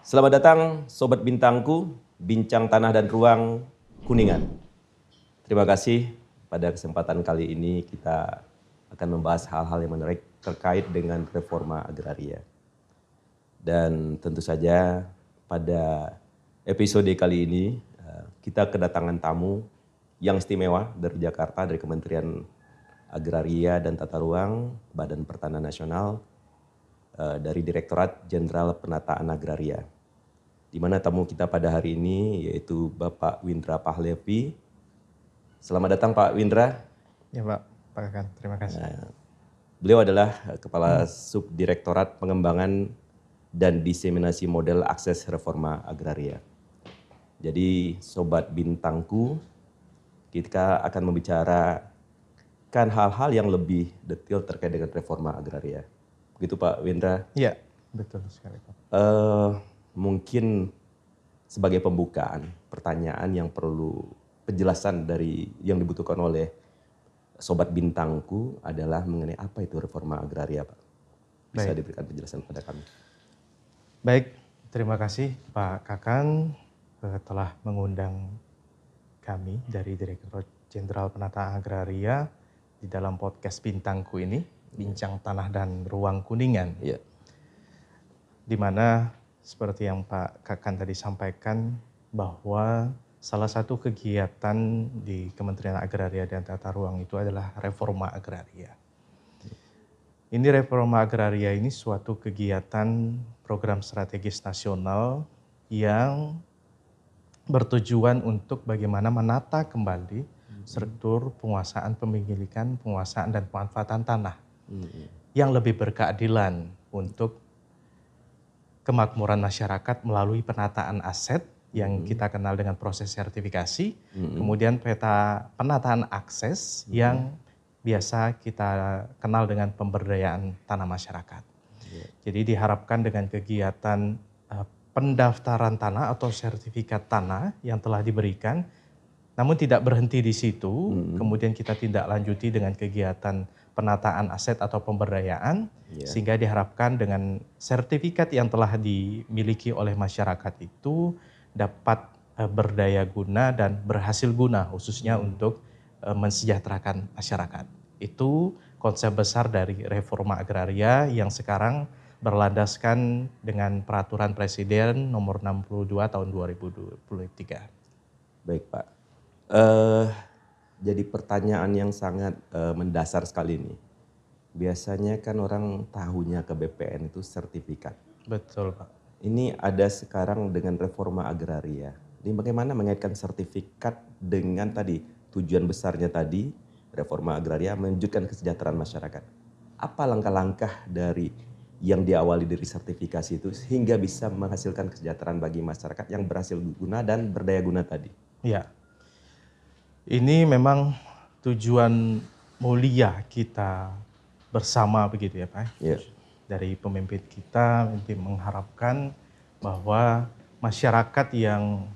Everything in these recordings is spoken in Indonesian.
Selamat datang Sobat Bintangku, Bincang Tanah dan Ruang Kuningan. Terima kasih pada kesempatan kali ini kita akan membahas hal-hal yang menarik terkait dengan reforma agraria. Dan tentu saja pada episode kali ini kita kedatangan tamu yang istimewa dari Jakarta, dari Kementerian Agraria dan Tata Ruang, Badan Pertanahan Nasional, dari Direktorat Jenderal Penataan Agraria. Di mana tamu kita pada hari ini yaitu Bapak Windra Pahlevi. Selamat datang Pak Windra. Ya Pak Kakan, terima kasih. Beliau adalah Kepala Subdirektorat Pengembangan dan Diseminasi Model Akses Reforma Agraria. Jadi Sobat Bintangku, kita akan membicarakan hal-hal yang lebih detail terkait dengan reforma agraria. Begitu Pak Windra? Iya, betul sekali Pak. Mungkin sebagai pembukaan, pertanyaan yang perlu penjelasan dari yang dibutuhkan oleh Sobat Bintangku adalah mengenai apa itu reforma agraria, Pak. Bisa diberikan penjelasan kepada kami. Baik, terima kasih Pak Kakan telah mengundang kami dari Direktorat Jenderal Penataan Agraria di dalam podcast Bintangku ini, Bincang Tanah dan Ruang Kuningan. Iya. Di mana seperti yang Pak Kakan tadi sampaikan bahwa salah satu kegiatan di Kementerian Agraria dan Tata Ruang itu adalah reforma agraria. Ini reforma agraria ini suatu kegiatan program strategis nasional yang bertujuan untuk bagaimana menata kembali struktur penguasaan pemilikan, penguasaan dan pemanfaatan tanah yang lebih berkeadilan untuk kemakmuran masyarakat melalui penataan aset yang kita kenal dengan proses sertifikasi, kemudian penataan akses yang biasa kita kenal dengan pemberdayaan tanah masyarakat. Jadi diharapkan dengan kegiatan pendaftaran tanah atau sertifikat tanah yang telah diberikan, namun tidak berhenti di situ, kemudian kita tindak lanjuti dengan kegiatan penataan aset atau pemberdayaan, sehingga diharapkan dengan sertifikat yang telah dimiliki oleh masyarakat itu dapat berdaya guna dan berhasil guna khususnya untuk mensejahterakan masyarakat. Itu konsep besar dari reforma agraria yang sekarang berlandaskan dengan peraturan Presiden nomor 62 tahun 2023. Baik Pak. Jadi pertanyaan yang sangat mendasar sekali ini. Biasanya kan orang tahunya ke BPN itu sertifikat. Betul Pak. Ini ada sekarang dengan reforma agraria. Ini bagaimana mengaitkan sertifikat dengan tadi tujuan besarnya tadi reforma agraria mewujudkan kesejahteraan masyarakat. Apa langkah-langkah dari yang diawali dari sertifikasi itu sehingga bisa menghasilkan kesejahteraan bagi masyarakat yang berhasil guna dan berdaya guna tadi? Ya. Ini memang tujuan mulia kita bersama begitu ya Pak. Yeah. Dari pemimpin kita mengharapkan bahwa masyarakat yang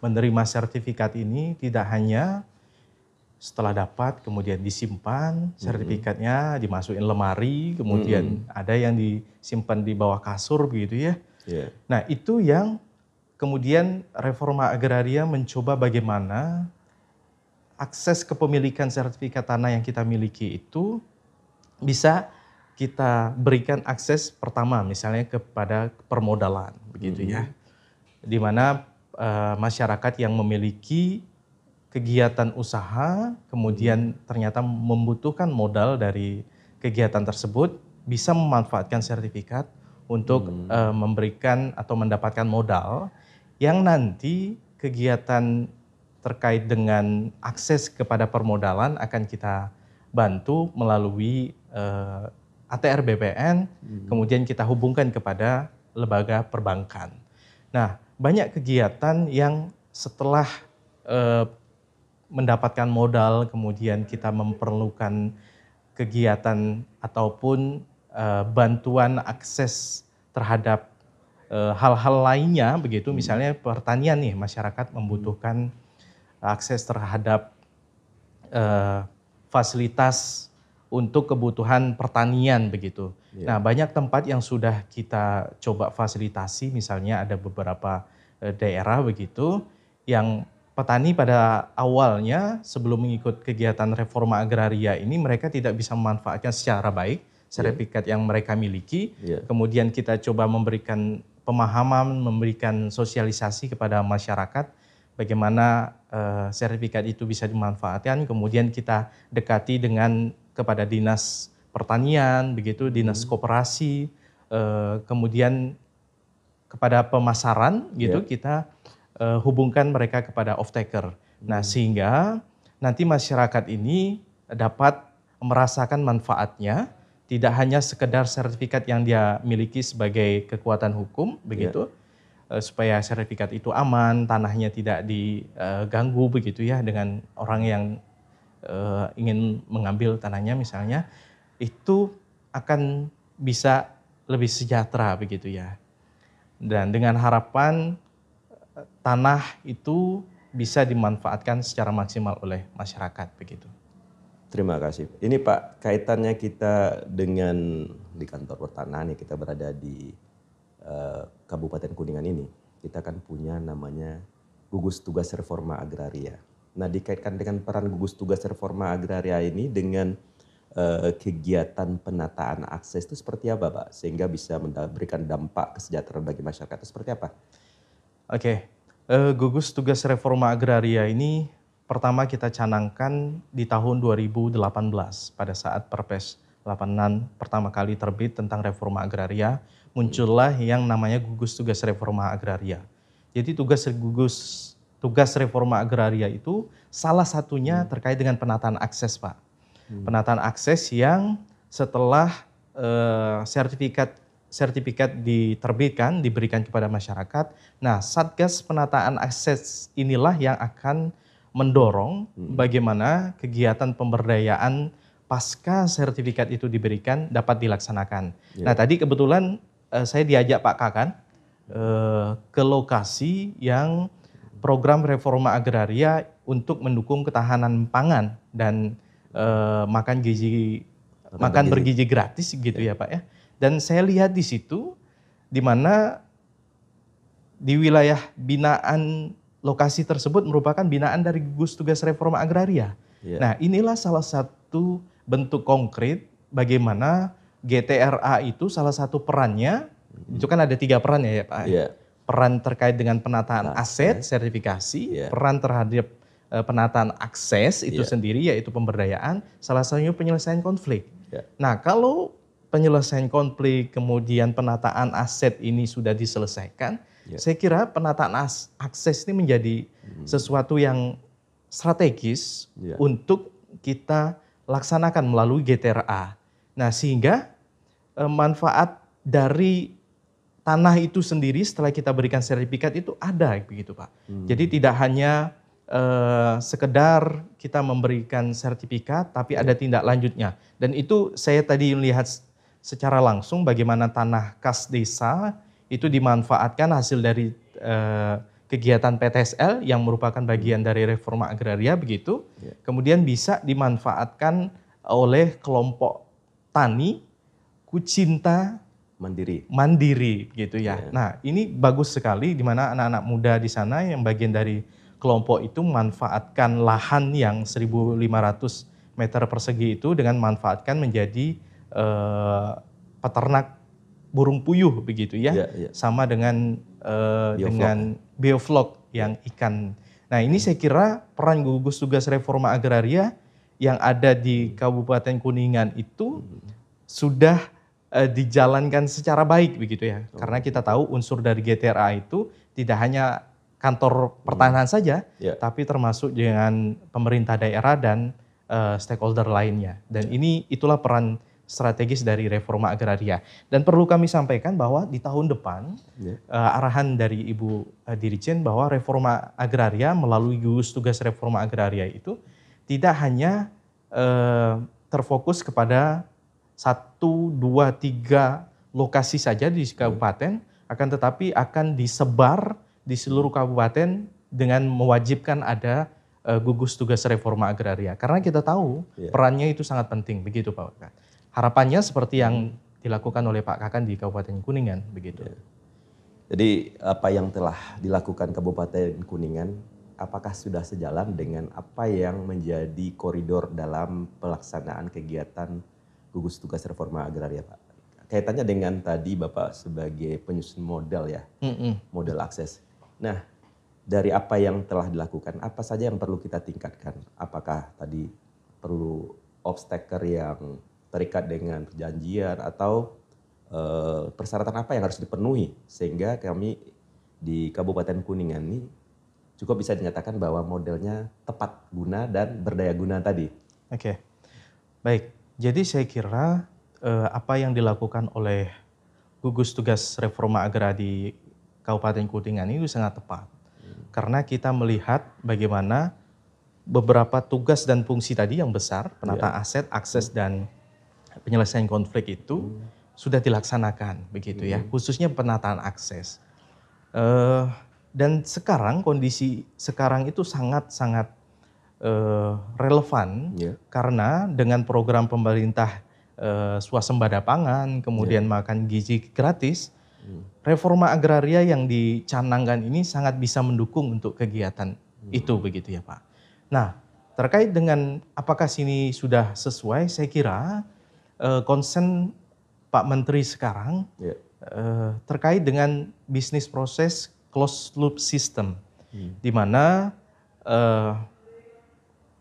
menerima sertifikat ini tidak hanya setelah dapat kemudian disimpan sertifikatnya, dimasukin lemari, kemudian ada yang disimpan di bawah kasur begitu ya. Yeah. Nah itu yang kemudian reforma agraria mencoba bagaimana akses kepemilikan sertifikat tanah yang kita miliki itu bisa kita berikan akses pertama misalnya kepada permodalan begitu ya. Di mana masyarakat yang memiliki kegiatan usaha kemudian ternyata membutuhkan modal dari kegiatan tersebut bisa memanfaatkan sertifikat untuk memberikan atau mendapatkan modal yang nanti kegiatan terkait dengan akses kepada permodalan akan kita bantu melalui ATR BPN, kemudian kita hubungkan kepada lembaga perbankan. Nah, banyak kegiatan yang setelah mendapatkan modal, kemudian kita memerlukan kegiatan ataupun bantuan akses terhadap hal-hal lainnya, begitu misalnya pertanian nih, masyarakat membutuhkan akses terhadap fasilitas untuk kebutuhan pertanian begitu. Nah, banyak tempat yang sudah kita coba fasilitasi, misalnya ada beberapa daerah begitu yang petani pada awalnya sebelum mengikut kegiatan reforma agraria ini mereka tidak bisa memanfaatkan secara baik sertifikat yang mereka miliki. Kemudian kita coba memberikan pemahaman, memberikan sosialisasi kepada masyarakat bagaimana sertifikat itu bisa dimanfaatkan. Kemudian kita dekati dengan kepada dinas pertanian, begitu, dinas koperasi, kemudian kepada pemasaran, gitu, kita hubungkan mereka kepada off-taker. Nah, sehingga nanti masyarakat ini dapat merasakan manfaatnya, tidak hanya sekedar sertifikat yang dia miliki sebagai kekuatan hukum, begitu, supaya sertifikat itu aman, tanahnya tidak diganggu, begitu ya, dengan orang yang ingin mengambil tanahnya misalnya, itu akan bisa lebih sejahtera, begitu ya. Dan dengan harapan tanah itu bisa dimanfaatkan secara maksimal oleh masyarakat, begitu. Terima kasih. Ini Pak, kaitannya kita dengan di kantor pertanahan, kita berada di Kabupaten Kuningan ini, kita kan punya namanya gugus tugas reforma agraria. Nah, dikaitkan dengan peran gugus tugas reforma agraria ini dengan kegiatan penataan akses itu seperti apa, Pak? Sehingga bisa memberikan dampak kesejahteraan bagi masyarakat itu seperti apa? Oke, gugus tugas reforma agraria ini pertama kita canangkan di tahun 2018 pada saat Perpres 86 pertama kali terbit tentang reforma agraria, muncullah yang namanya gugus tugas reforma agraria. Jadi tugas reforma agraria itu salah satunya terkait dengan penataan akses, Pak. Penataan akses yang setelah sertifikat diterbitkan, diberikan kepada masyarakat. Nah, Satgas Penataan Akses inilah yang akan mendorong bagaimana kegiatan pemberdayaan pasca sertifikat itu diberikan dapat dilaksanakan. Nah, tadi kebetulan saya diajak Pak Kakan ke lokasi yang program reforma agraria untuk mendukung ketahanan pangan dan makan bergizi gratis gitu ya Pak ya. Dan saya lihat di situ di mana di wilayah binaan lokasi tersebut merupakan binaan dari gugus tugas reforma agraria. Nah, inilah salah satu bentuk konkret bagaimana GTRA itu salah satu perannya, itu kan ada 3 peran ya Pak. Peran terkait dengan penataan aset, sertifikasi, peran terhadap penataan akses itu sendiri yaitu pemberdayaan, salah satunya penyelesaian konflik. Nah, kalau penyelesaian konflik kemudian penataan aset ini sudah diselesaikan, saya kira penataan akses ini menjadi sesuatu yang strategis untuk kita laksanakan melalui GTRA. Nah, sehingga manfaat dari tanah itu sendiri setelah kita berikan sertifikat itu ada begitu Pak. Jadi tidak hanya sekedar kita memberikan sertifikat tapi ada tindak lanjutnya. Dan itu saya tadi lihat secara langsung bagaimana tanah kas desa itu dimanfaatkan hasil dari kegiatan PTSL yang merupakan bagian dari reforma agraria begitu. Kemudian bisa dimanfaatkan oleh kelompok tani Kucinta Mandiri gitu ya. Nah, ini bagus sekali di mana anak-anak muda di sana yang bagian dari kelompok itu memanfaatkan lahan yang 1.500 meter persegi itu dengan memanfaatkan menjadi peternak burung puyuh begitu ya. Sama dengan bioflok yang ikan. Nah, ini saya kira peran gugus tugas reforma agraria yang ada di Kabupaten Kuningan itu sudah dijalankan secara baik begitu ya. Karena kita tahu unsur dari GTRA itu tidak hanya kantor pertanahan saja, tapi termasuk dengan pemerintah daerah dan stakeholder lainnya. Dan itulah peran strategis dari reforma agraria. Dan perlu kami sampaikan bahwa di tahun depan arahan dari Ibu Dirjen bahwa reforma agraria melalui gugus tugas reforma agraria itu tidak hanya terfokus kepada 1, 2, 3 lokasi saja di kabupaten, akan tetapi akan disebar di seluruh kabupaten dengan mewajibkan ada gugus tugas reforma agraria. Karena kita tahu perannya itu sangat penting, begitu Pak. Harapannya seperti yang dilakukan oleh Pak Kakan di Kabupaten Kuningan begitu. Jadi apa yang telah dilakukan Kabupaten Kuningan, apakah sudah sejalan dengan apa yang menjadi koridor dalam pelaksanaan kegiatan gugus tugas reforma agraria, Pak? Kaitannya dengan tadi Bapak sebagai penyusun model ya, model akses. Nah, dari apa yang telah dilakukan, apa saja yang perlu kita tingkatkan? Apakah tadi perlu obstacle yang terikat dengan perjanjian atau persyaratan apa yang harus dipenuhi sehingga kami di Kabupaten Kuningan ini cukup bisa dinyatakan bahwa modelnya tepat guna dan berdaya guna tadi. Oke, baik. Jadi saya kira apa yang dilakukan oleh gugus tugas reforma agraria di Kabupaten Kuningan itu sangat tepat. Karena kita melihat bagaimana beberapa tugas dan fungsi tadi yang besar, penataan aset, akses dan penyelesaian konflik itu sudah dilaksanakan begitu ya, khususnya penataan akses. Dan sekarang kondisi sekarang itu sangat-sangat relevan karena dengan program pemerintah swasembada pangan, kemudian makan gizi gratis, reforma agraria yang dicanangkan ini sangat bisa mendukung untuk kegiatan itu begitu ya Pak. Nah, terkait dengan apakah sini sudah sesuai, saya kira konsen Pak Menteri sekarang terkait dengan bisnis proses closed loop system, di mana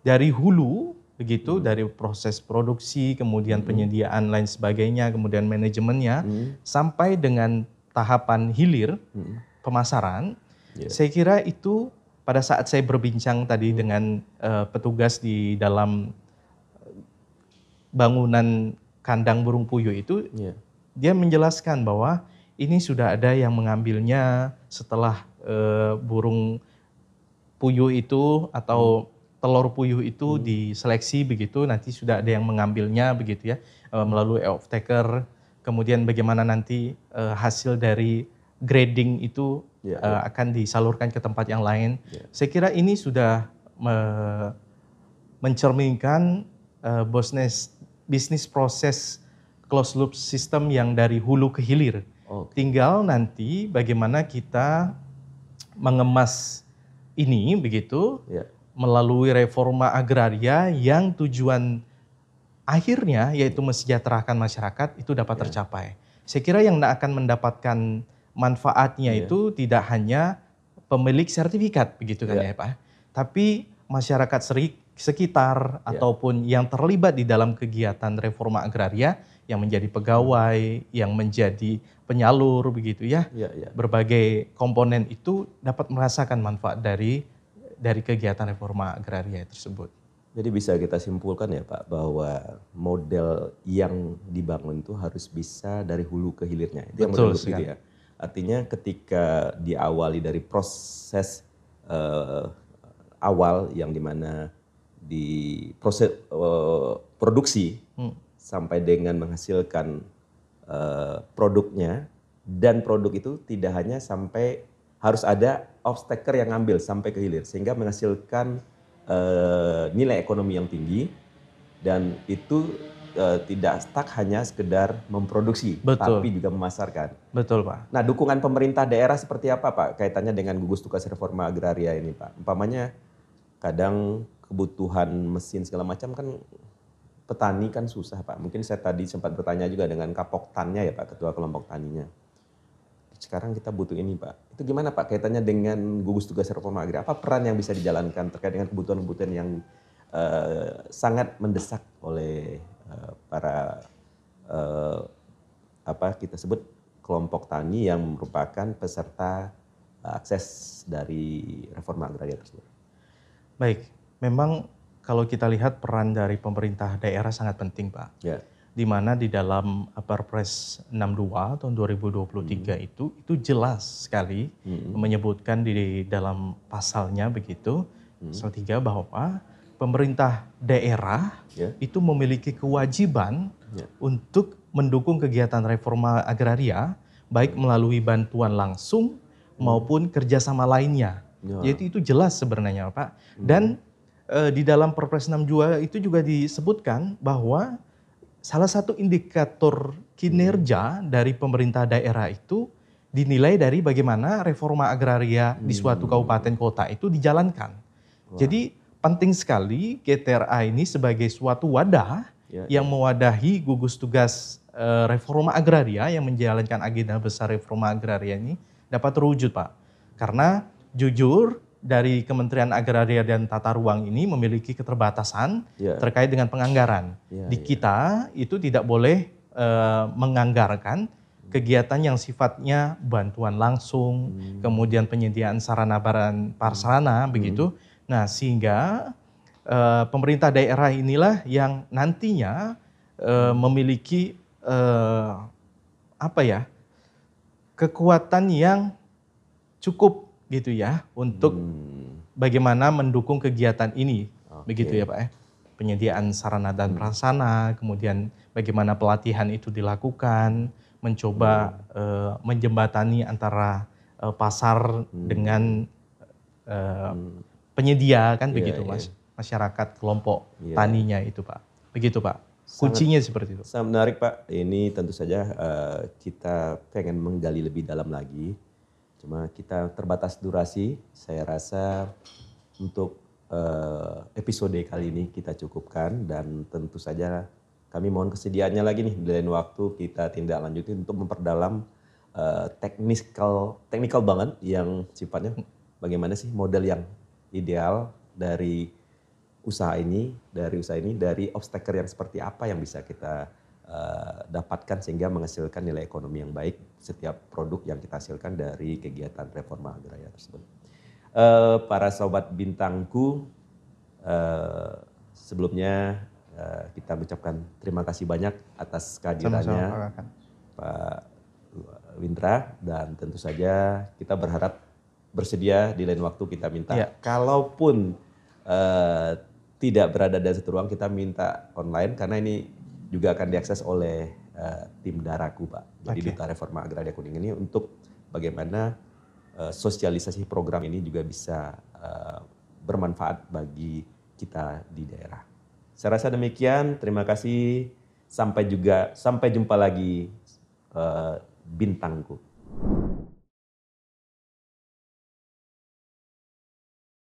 dari hulu begitu, dari proses produksi, kemudian penyediaan lain sebagainya, kemudian manajemennya, sampai dengan tahapan hilir pemasaran, saya kira itu pada saat saya berbincang tadi dengan petugas di dalam bangunan kandang burung puyuh itu, dia menjelaskan bahwa ini sudah ada yang mengambilnya setelah burung puyuh itu atau telur puyuh itu diseleksi begitu, nanti sudah ada yang mengambilnya begitu ya, melalui off-taker, kemudian bagaimana nanti hasil dari grading itu akan disalurkan ke tempat yang lain. Saya kira ini sudah mencerminkan bisnis proses closed loop system yang dari hulu ke hilir. Tinggal nanti bagaimana kita mengemas ini begitu melalui reforma agraria yang tujuan akhirnya yaitu mensejahterakan masyarakat itu dapat tercapai. Saya kira yang akan mendapatkan manfaatnya itu tidak hanya pemilik sertifikat begitu kan ya Pak, tapi masyarakat sekitar ataupun yang terlibat di dalam kegiatan reforma agraria yang menjadi pegawai, yang menjadi penyalur begitu ya. Berbagai komponen itu dapat merasakan manfaat dari kegiatan reforma agraria tersebut. Jadi bisa kita simpulkan ya Pak bahwa model yang dibangun itu harus bisa dari hulu ke hilirnya. Itu betul yang gitu ya. Artinya ketika diawali dari proses awal yang dimana di proses produksi sampai dengan menghasilkan produknya, dan produk itu tidak hanya sampai harus ada off-taker yang ngambil sampai ke hilir sehingga menghasilkan nilai ekonomi yang tinggi, dan itu tidak stuck hanya sekedar memproduksi, tapi juga memasarkan. Betul Pak. Nah, dukungan pemerintah daerah seperti apa Pak kaitannya dengan gugus tugas reforma agraria ini Pak? Umpamanya kadang kebutuhan mesin segala macam kan petani kan susah Pak. Mungkin saya tadi sempat bertanya juga dengan Kapoktannya ya Pak, ketua kelompok taninya. Sekarang kita butuh ini Pak. Itu gimana Pak kaitannya dengan gugus tugas reforma agraria? Apa peran yang bisa dijalankan terkait dengan kebutuhan-kebutuhan yang sangat mendesak oleh para kita sebut kelompok tani yang merupakan peserta akses dari reforma agraria tersebut? Baik, memang kalau kita lihat peran dari pemerintah daerah sangat penting Pak. Di mana di dalam Perpres 62 tahun 2023 itu jelas sekali menyebutkan di dalam pasalnya begitu, pasal 3 bahwa pemerintah daerah itu memiliki kewajiban untuk mendukung kegiatan reforma agraria baik melalui bantuan langsung maupun kerjasama lainnya. Jadi itu jelas sebenarnya Pak. Dan di dalam Perpres 62 itu juga disebutkan bahwa salah satu indikator kinerja dari pemerintah daerah itu dinilai dari bagaimana reforma agraria di suatu kabupaten kota itu dijalankan. Jadi penting sekali GTRA ini sebagai suatu wadah yang mewadahi gugus tugas reforma agraria yang menjalankan agenda besar reforma agraria ini dapat terwujud, Pak. Karena jujur dari Kementerian Agraria dan Tata Ruang ini memiliki keterbatasan terkait dengan penganggaran. Di kita itu tidak boleh menganggarkan kegiatan yang sifatnya bantuan langsung, kemudian penyediaan sarana prasarana begitu. Nah, sehingga pemerintah daerah inilah yang nantinya memiliki kekuatan yang cukup gitu ya untuk bagaimana mendukung kegiatan ini, begitu ya Pak ya. Penyediaan sarana dan prasarana, kemudian bagaimana pelatihan itu dilakukan, mencoba menjembatani antara pasar dengan penyedia kan begitu Mas, masyarakat kelompok taninya itu Pak, begitu Pak. Kuncinya seperti itu. Sangat menarik Pak. Ini tentu saja kita pengen menggali lebih dalam lagi. Cuma kita terbatas durasi. Saya rasa untuk episode kali ini kita cukupkan dan tentu saja kami mohon kesediaannya lagi nih di lain waktu kita tindak lanjuti untuk memperdalam teknikal banget yang sifatnya bagaimana sih model yang ideal dari usaha ini, dari obstacle yang seperti apa yang bisa kita dapatkan sehingga menghasilkan nilai ekonomi yang baik setiap produk yang kita hasilkan dari kegiatan reforma agraria tersebut. Para sobat bintangku, sebelumnya kita mengucapkan terima kasih banyak atas kehadirannya Pak Windra dan tentu saja kita berharap bersedia di lain waktu kita minta. Kalaupun tidak berada di satu ruang kita minta online karena ini juga akan diakses oleh tim Daraku Pak. Jadi Duta Reforma Agraria Kuningan ini untuk bagaimana sosialisasi program ini juga bisa bermanfaat bagi kita di daerah. Saya rasa demikian, terima kasih. Sampai jumpa lagi bintangku.